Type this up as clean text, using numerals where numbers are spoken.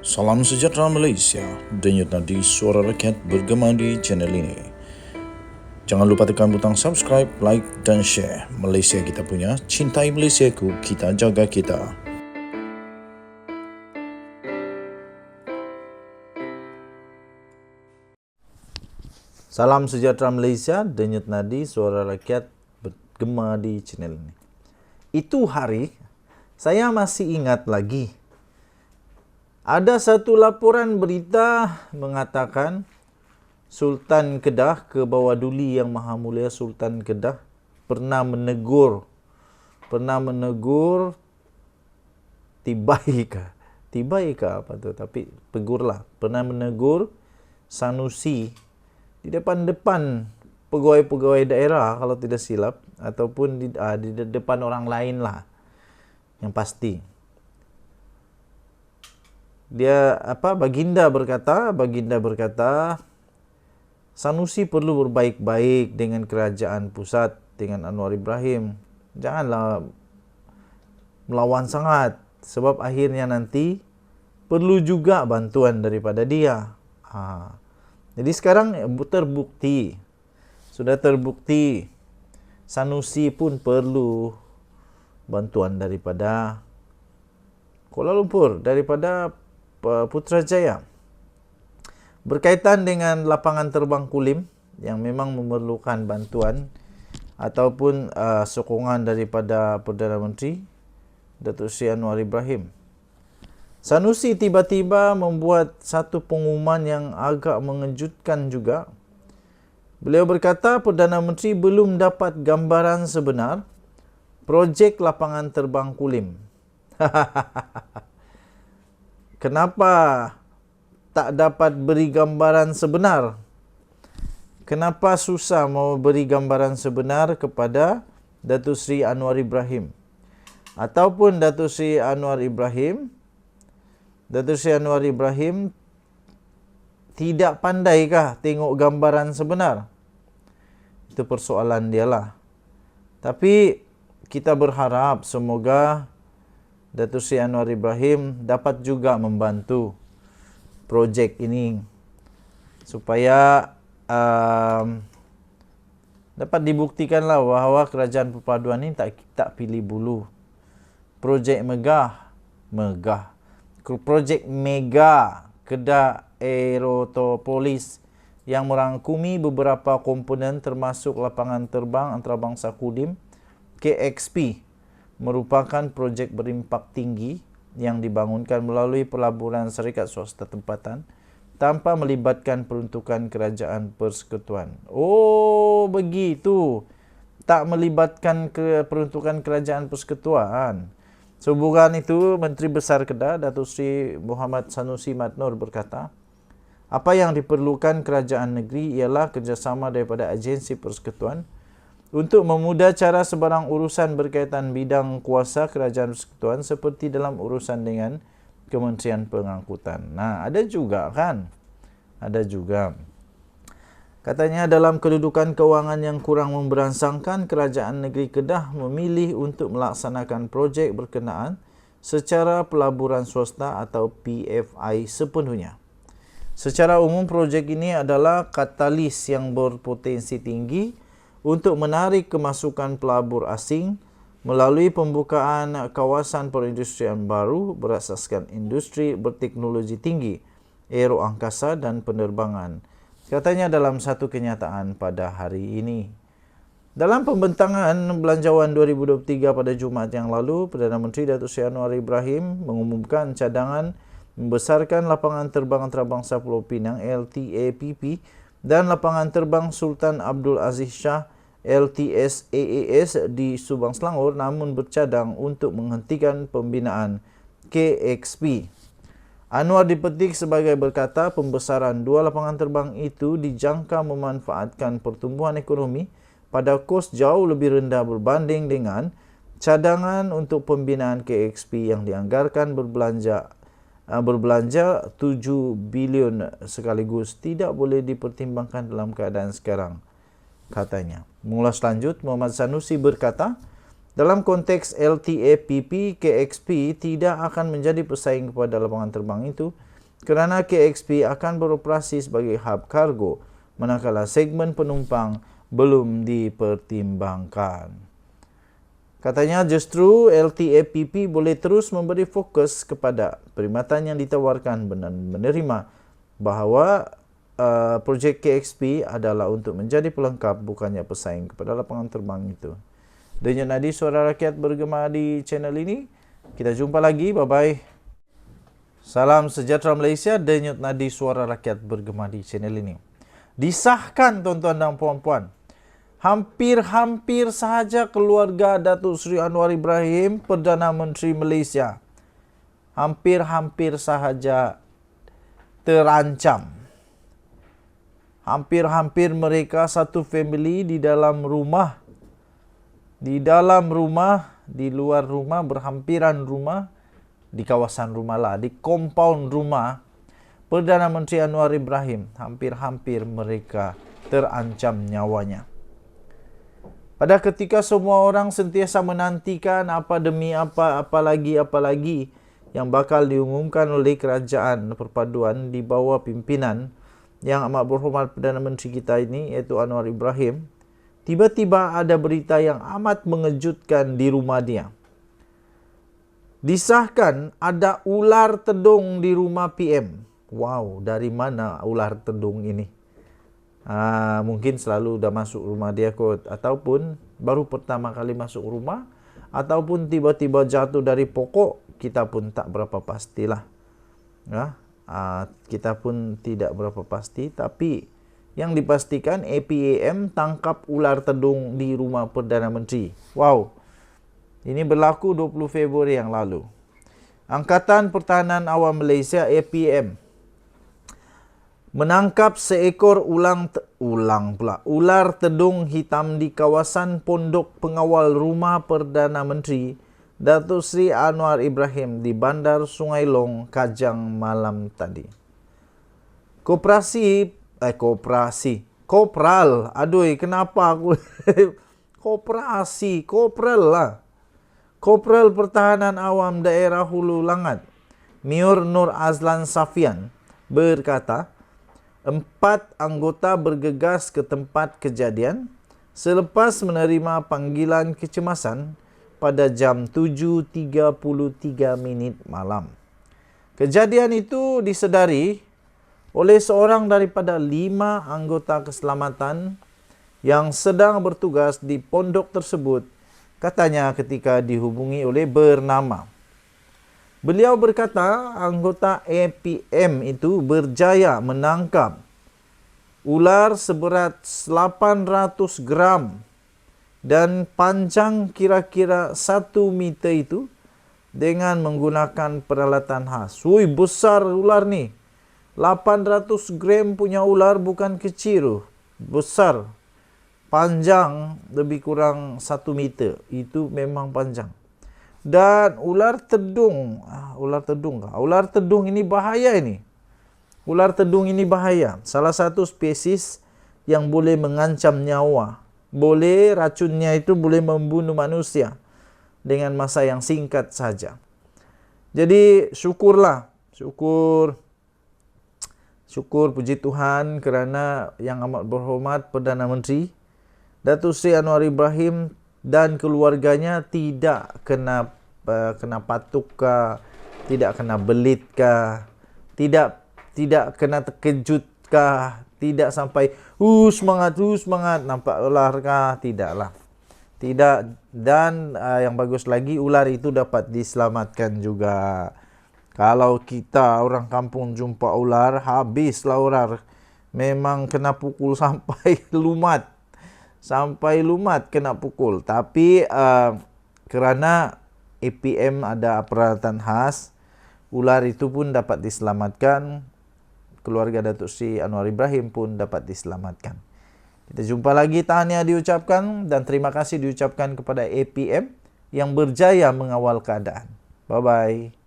Salam sejahtera Malaysia, denyut nadi suara rakyat bergema di channel ini. Jangan lupa tekan butang subscribe, like dan share. Malaysia kita punya, cintai Malaysiaku, kita jaga kita. Salam sejahtera Malaysia, denyut nadi suara rakyat bergema di channel ini. Itu hari, saya masih ingat lagi. Ada satu laporan berita mengatakan Sultan Kedah, Kebawah Duli Yang Maha Mulia Sultan Kedah pernah menegur Tibai ke apa tu, tapi tegurlah, pernah menegur Sanusi di depan pegawai-pegawai daerah kalau tidak silap, ataupun di depan orang lain lah yang pasti. Baginda berkata, Sanusi perlu berbaik-baik dengan kerajaan pusat, dengan Anwar Ibrahim. Janganlah melawan sangat, sebab akhirnya nanti perlu juga bantuan daripada dia. Jadi sekarang sudah terbukti Sanusi pun perlu bantuan daripada Kuala Lumpur, daripada Putrajaya. Berkaitan dengan lapangan terbang Kulim yang memang memerlukan bantuan ataupun sokongan daripada Perdana Menteri Datuk Seri Anwar Ibrahim. Sanusi tiba-tiba membuat satu pengumuman yang agak mengejutkan juga. Beliau berkata Perdana Menteri belum dapat gambaran sebenar projek lapangan terbang Kulim. Kenapa tak dapat beri gambaran sebenar? Kenapa susah mau beri gambaran sebenar kepada Datuk Seri Anwar Ibrahim? Ataupun Datuk Seri Anwar Ibrahim tidak pandaikah tengok gambaran sebenar? Itu persoalan dialah. Tapi kita berharap semoga Datuk Seri Anwar Ibrahim dapat juga membantu projek ini supaya dapat dibuktikanlah bahawa kerajaan perpaduan ini tak pilih bulu. Projek projek mega Kedah Aerotropolis yang merangkumi beberapa komponen termasuk lapangan terbang antarabangsa Kulim KXP merupakan projek berimpak tinggi yang dibangunkan melalui pelaburan syarikat swasta tempatan tanpa melibatkan peruntukan kerajaan persekutuan. Oh, begitu. Tak melibatkan peruntukan kerajaan persekutuan. Sehubungan itu, Menteri Besar Kedah, Datuk Seri Muhammad Sanusi Madnor berkata, apa yang diperlukan kerajaan negeri ialah kerjasama daripada agensi persekutuan untuk memudah cara sebarang urusan berkaitan bidang kuasa kerajaan persekutuan seperti dalam urusan dengan Kementerian Pengangkutan. Ada juga. Katanya dalam kedudukan kewangan yang kurang memberansangkan, kerajaan negeri Kedah memilih untuk melaksanakan projek berkenaan secara pelaburan swasta atau PFI sepenuhnya. Secara umum, projek ini adalah katalis yang berpotensi tinggi untuk menarik kemasukan pelabur asing melalui pembukaan kawasan perindustrian baru berasaskan industri berteknologi tinggi, aeroangkasa dan penerbangan. Katanya dalam satu kenyataan pada hari ini. Dalam pembentangan Belanjawan 2023 pada Jumaat yang lalu, Perdana Menteri Datuk Seri Anwar Ibrahim mengumumkan cadangan membesarkan lapangan terbang antarabangsa Pulau Pinang LTAPP dan lapangan terbang Sultan Abdul Aziz Shah LTSAAS di Subang Selangor, namun bercadang untuk menghentikan pembinaan KXP. Anwar dipetik sebagai berkata pembesaran dua lapangan terbang itu dijangka memanfaatkan pertumbuhan ekonomi pada kos jauh lebih rendah berbanding dengan cadangan untuk pembinaan KXP yang dianggarkan berbelanja 7 bilion sekaligus tidak boleh dipertimbangkan dalam keadaan sekarang, katanya. Mengulas lanjut, Muhammad Sanusi berkata, dalam konteks LTAPP, KXP tidak akan menjadi pesaing kepada lapangan terbang itu kerana KXP akan beroperasi sebagai hub kargo manakala segmen penumpang belum dipertimbangkan. Katanya justru LTAPP boleh terus memberi fokus kepada perkhidmatan yang ditawarkan dan menerima bahawa projek KXP adalah untuk menjadi pelengkap bukannya pesaing kepada lapangan terbang itu. Denyut nadi suara rakyat bergema di channel ini. Kita jumpa lagi. Bye-bye. Salam sejahtera Malaysia. Denyut nadi suara rakyat bergema di channel ini. Disahkan tuan-tuan dan puan-puan. Hampir-hampir sahaja keluarga Datuk Seri Anwar Ibrahim, Perdana Menteri Malaysia, hampir-hampir sahaja terancam. Hampir-hampir mereka satu family di dalam rumah, di luar rumah, berhampiran rumah, di kawasan rumah lah, di compound rumah Perdana Menteri Anwar Ibrahim, hampir-hampir mereka terancam nyawanya. Pada ketika semua orang sentiasa menantikan apa demi apa lagi yang bakal diumumkan oleh kerajaan perpaduan di bawah pimpinan yang amat berhormat Perdana Menteri kita ini, iaitu Anwar Ibrahim, tiba-tiba ada berita yang amat mengejutkan di rumah dia. Disahkan ada ular tedung di rumah PM. Wow, dari mana ular tedung ini? Mungkin selalu dah masuk rumah dia kot, ataupun baru pertama kali masuk rumah, ataupun tiba-tiba jatuh dari pokok, kita pun tak berapa pastilah. Kita pun tidak berapa pasti, tapi yang dipastikan APAM tangkap ular tedung di rumah Perdana Menteri. Wow, ini berlaku 20 Februari yang lalu. Angkatan Pertahanan Awam Malaysia APM menangkap seekor ular tedung hitam di kawasan pondok pengawal rumah Perdana Menteri Datuk Seri Anwar Ibrahim di Bandar Sungai Long, Kajang malam tadi. Kopral, kenapa aku Kopral Pertahanan Awam Daerah Hulu Langat, Mior Nur Azlan Safian berkata, 4 anggota bergegas ke tempat kejadian selepas menerima panggilan kecemasan pada jam 7.33 malam. Kejadian itu disedari oleh seorang daripada 5 anggota keselamatan yang sedang bertugas di pondok tersebut, katanya ketika dihubungi oleh bernama. Beliau berkata anggota APM itu berjaya menangkap ular seberat 800 gram dan panjang kira-kira 1 meter itu dengan menggunakan peralatan khas. Wui, besar ular ni. 800 gram punya ular bukan kecil, besar. Panjang lebih kurang 1 meter. Itu memang panjang. Dan ular tedung ini bahaya ini. Ular tedung ini bahaya. Salah satu spesies yang boleh mengancam nyawa. Racunnya itu boleh membunuh manusia dengan masa yang singkat saja. Jadi syukur puji Tuhan kerana yang amat berhormat Perdana Menteri Datuk Seri Anwar Ibrahim dan keluarganya tidak kena patuk kah, tidak kena belit kah, tidak kena terkejut kah, tidak sampai semangat nampak ular kah, tidaklah. Tidak, dan yang bagus lagi ular itu dapat diselamatkan juga. Kalau kita orang kampung jumpa ular, habislah ular. Memang kena pukul sampai lumat. Kena pukul. Tapi kerana APM ada peralatan khas, ular itu pun dapat diselamatkan. Keluarga Datuk Seri Anwar Ibrahim pun dapat diselamatkan. Kita jumpa lagi, tahniah diucapkan dan terima kasih diucapkan kepada APM yang berjaya mengawal keadaan. Bye-bye.